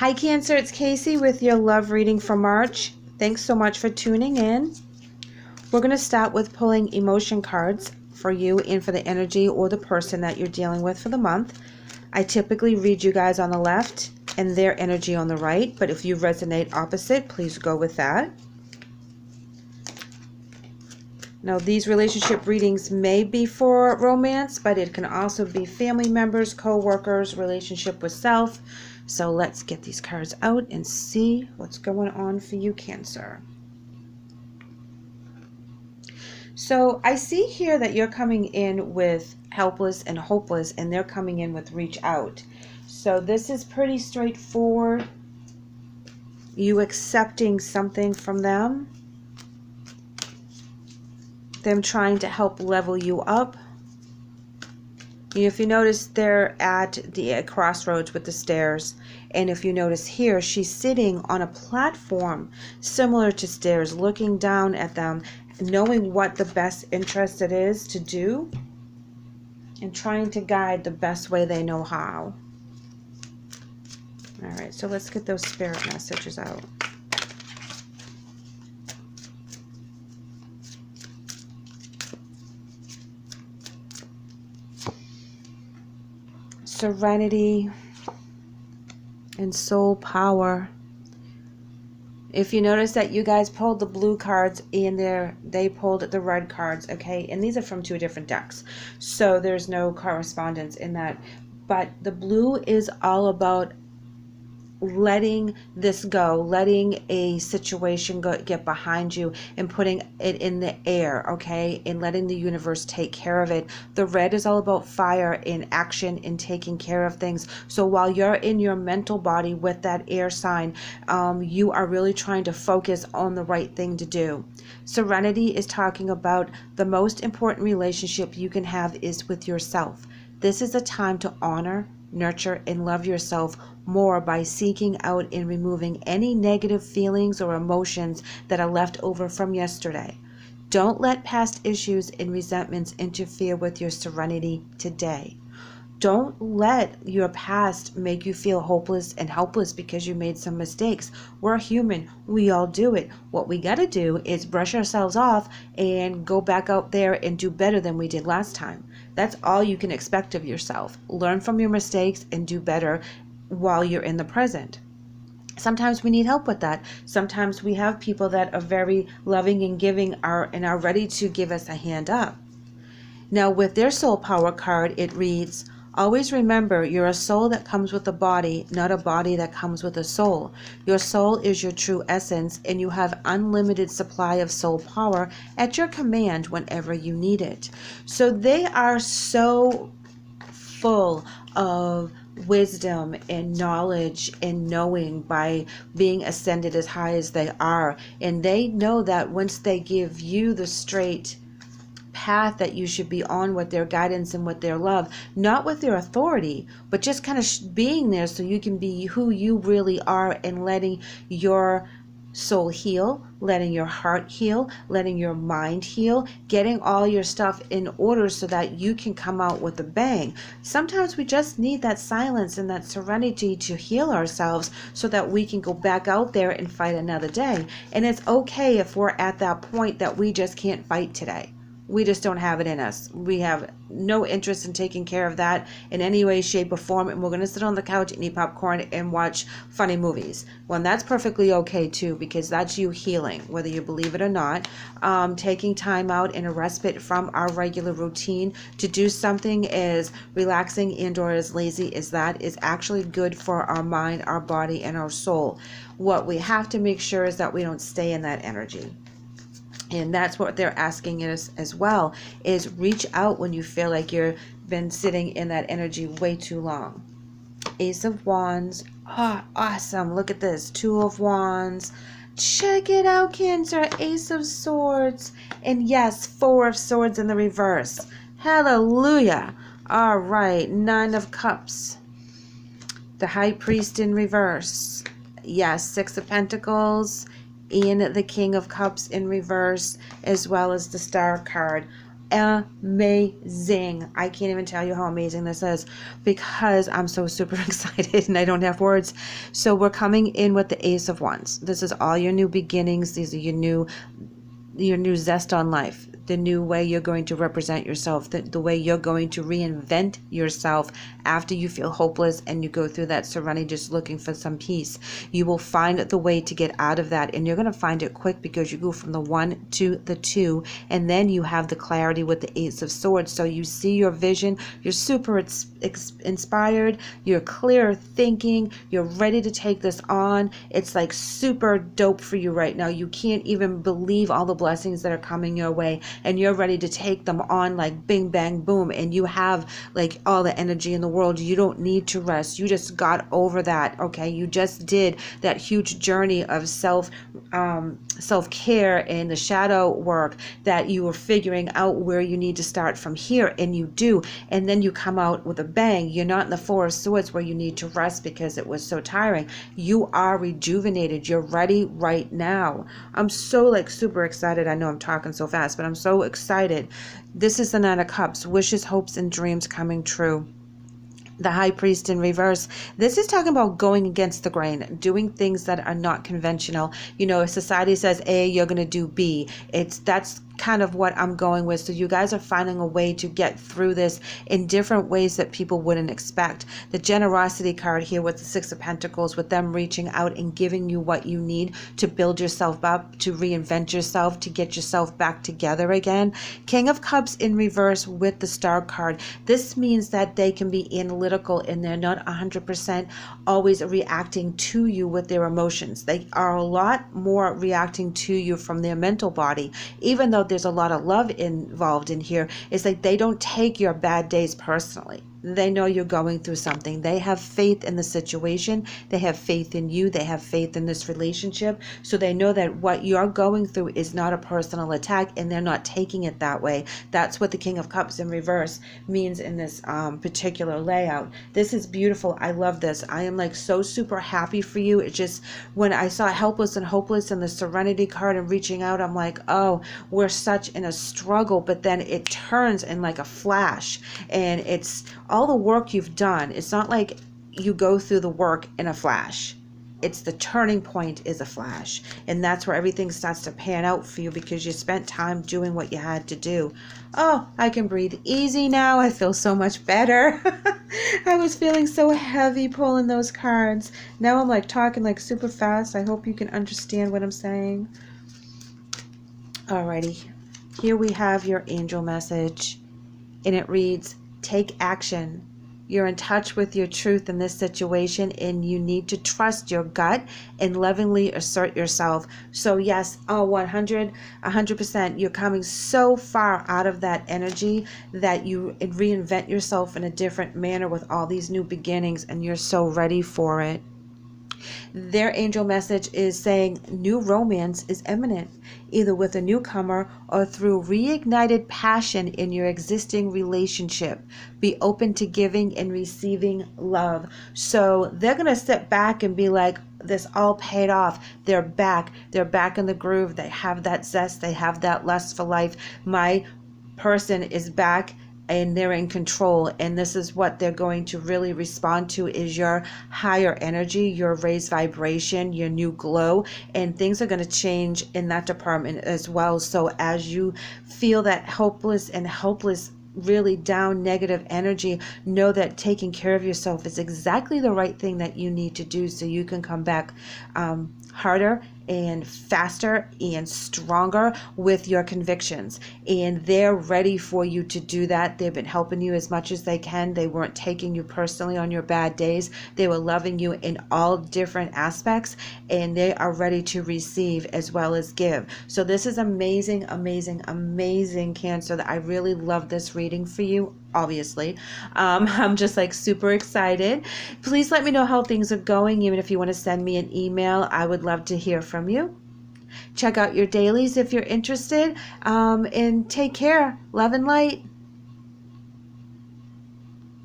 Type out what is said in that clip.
Hi Cancer, it's Casey with your love reading for March. Thanks so much for tuning in. We're going to start with pulling emotion cards for you and for the energy or the person that you're dealing with for the month. I typically read you guys on the left and their energy on the right, but if you resonate opposite, please go with that. Now, these relationship readings may be for romance, but it can also be family members, co-workers, relationship with self. So let's get these cards out and see what's going on for you, Cancer. So I see here that you're coming in with helpless and hopeless, and they're coming in with reach out. So this is pretty straightforward. You accepting something from them trying to help level you up. If you notice, they're at the crossroads with the stairs, and if you notice here, she's sitting on a platform similar to stairs, looking down at them, knowing what the best interest it is to do, and trying to guide the best way they know how. All right, so let's get those spirit messages out. Serenity and soul power. If you notice that you guys pulled the blue cards and they pulled the red cards, okay? And these are from two different decks, so there's no correspondence in that. But the blue is all about letting this go, letting a situation get behind you and putting it in the air, okay, and letting the universe take care of it. The red is all about fire and action and taking care of things. So while you're in your mental body with that air sign, you are really trying to focus on the right thing to do. Serenity is talking about the most important relationship you can have is with yourself. This is a time to honor, nurture, and love yourself more by seeking out and removing any negative feelings or emotions that are left over from yesterday. Don't let past issues and resentments interfere with your serenity today. Don't let your past make you feel hopeless and helpless because you made some mistakes. We're human. We all do it. What we got to do is brush ourselves off and go back out there and do better than we did last time. That's all you can expect of yourself. Learn from your mistakes and do better while you're in the present. Sometimes we need help with that. Sometimes we have people that are very loving and giving and are ready to give us a hand up. Now with their soul power card, it reads, always remember, you're a soul that comes with a body, not a body that comes with a soul. Your soul is your true essence, and you have unlimited supply of soul power at your command whenever you need it. So they are so full of wisdom and knowledge and knowing by being ascended as high as they are. And they know that once they give you the straight path that you should be on with their guidance and with their love, not with their authority, but just kind of being there so you can be who you really are and letting your soul heal, letting your heart heal, letting your mind heal, getting all your stuff in order so that you can come out with a bang. Sometimes we just need that silence and that serenity to heal ourselves so that we can go back out there and fight another day. And it's okay if we're at that point that we just can't fight today. We just don't have it in us. We have no interest in taking care of that in any way, shape, or form, and we're going to sit on the couch and eat popcorn and watch funny movies. Well, that's perfectly okay too, because that's you healing, whether you believe it or not. Taking time out and a respite from our regular routine to do something as relaxing and or as lazy as that is actually good for our mind, our body, and our soul. What we have to make sure is that we don't stay in that energy. And that's what they're asking us as well, is reach out when you feel like you've been sitting in that energy way too long. Ace of Wands. Oh, awesome. Look at this. Two of Wands. Check it out, Cancer. Ace of Swords. And yes, Four of Swords in the reverse. Hallelujah. All right. Nine of Cups. The High Priest in reverse. Yes, Six of Pentacles. And the King of Cups in reverse, as well as the Star card. amazing. I can't even tell you how amazing this is because I'm so super excited and I don't have words. So we're coming in with the Ace of Wands. This is all your new beginnings. These are your new zest on life, the new way you're going to represent yourself, the way you're going to reinvent yourself after you feel hopeless and you go through that serenity just looking for some peace. You will find the way to get out of that, and you're going to find it quick because you go from the 1 to the 2, and then you have the clarity with the Ace of Swords. So you see your vision, you're super inspired, you're clear thinking, you're ready to take this on. It's like super dope for you right now. You can't even believe all the blessings that are coming your way, and you're ready to take them on like bing bang boom, and you have like all the energy in the world. You don't need to rest. You just got over that. Okay, you just did that huge journey of self-care and the shadow work that you were figuring out where you need to start from here, and you do, and then you come out with a bang. You're not in the 4 of Swords where you need to rest because it was so tiring. You are rejuvenated. You're ready right now. I'm so like super excited. I know I'm talking so fast, but I'm so excited. This is the 9 of Cups, wishes, hopes, and dreams coming true. The High Priest in reverse. This is talking about going against the grain, doing things that are not conventional. You know, if society says A, you're going to do B. That's kind of what I'm going with. So you guys are finding a way to get through this in different ways that people wouldn't expect. The generosity card here with the 6 of Pentacles, with them reaching out and giving you what you need to build yourself up, to reinvent yourself, to get yourself back together again. King of Cups in reverse with the Star card. This means that they can be analytical and they're not 100% always reacting to you with their emotions. They are a lot more reacting to you from their mental body, even though there's a lot of love involved in here. It's like they don't take your bad days personally. They know you're going through something. They have faith in the situation. They have faith in you. They have faith in this relationship. So they know that what you're going through is not a personal attack, and they're not taking it that way. That's what the King of Cups in reverse means in this particular layout. This is beautiful. I love this. I am like so super happy for you. It just, when I saw helpless and hopeless and the Serenity card and reaching out, I'm like, oh, we're such in a struggle, but then it turns in like a flash, and it's all the work you've done. It's not like you go through the work in a flash. It's the turning point is a flash, and that's where everything starts to pan out for you because you spent time doing what you had to do. Oh, I can breathe easy now. I feel so much better. I was feeling so heavy pulling those cards. Now I'm like talking like super fast. I hope you can understand what I'm saying. Alrighty, here we have your angel message, and it reads, take action. You're in touch with your truth in this situation, and you need to trust your gut and lovingly assert yourself. So yes, 100%, you're coming so far out of that energy that you reinvent yourself in a different manner with all these new beginnings, and you're so ready for it. Their angel message is saying new romance is imminent, either with a newcomer or through reignited passion in your existing relationship. Be open to giving and receiving love. So they're going to sit back and be like, this all paid off. They're back. They're back in the groove. They have that zest. They have that lust for life. My person is back, and they're in control, and this is what they're going to really respond to is your higher energy, your raised vibration, your new glow, and things are going to change in that department as well. So as you feel that hopeless and helpless, really down negative energy, know that taking care of yourself is exactly the right thing that you need to do so you can come back harder and faster and stronger with your convictions, and they're ready for you to do that. They've been helping you as much as they can. They weren't taking you personally on your bad days. They were loving you in all different aspects, and they are ready to receive as well as give. So this is amazing, Cancer. That I really love this reading for you. Obviously, I'm just like super excited. Please let me know how things are going. Even if you want to send me an email, I would love to hear from you. Check out your dailies if you're interested, and take care. Love and light.